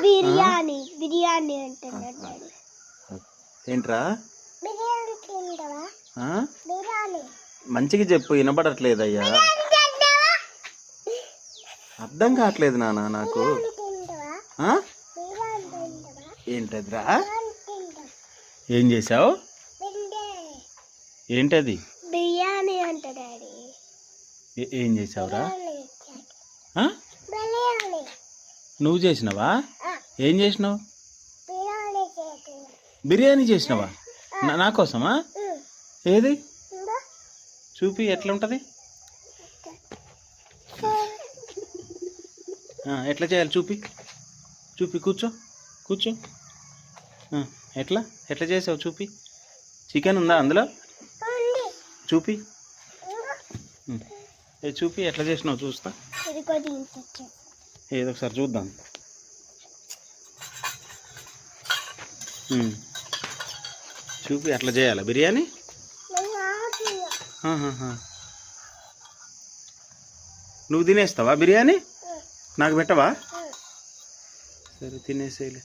బిర్యానీ బిర్యానీ అంటున్నాడు డాడీ. ఏంట్రా? బిర్యానీ తింటావా? బిర్యానీ మంచిగా చెప్పు, వినపడట్లేదయ్యా. అర్థం కావట్లేదు నాన్న నాకు. ఏంటదిరా? ఏం చేసావు? ఏంటది? బిర్యానీ అంట డాడీ. ఏం చేసావురా? నువ్వు చేసినావా? ఏం చేసినావు? బిర్యానీ చేసినావా? నా కోసమా? ఏది చూపి, ఎట్లా ఉంటుంది? ఎట్లా చేయాలి చూపి, చూపి. కూర్చో కూర్చో. ఎట్లా ఎట్లా చేసావు చూపి. చికెన్ ఉందా అందులో? చూపి, చూపి ఎట్లా చేసినావు చూస్తా. ఏదో ఒకసారి చూద్దాం. చూపి ఎట్లా చేయాలా బిర్యానీ. నువ్వు తినేస్తావా బిర్యానీ? నాకు పెట్టవా? సరే తినేసేలే.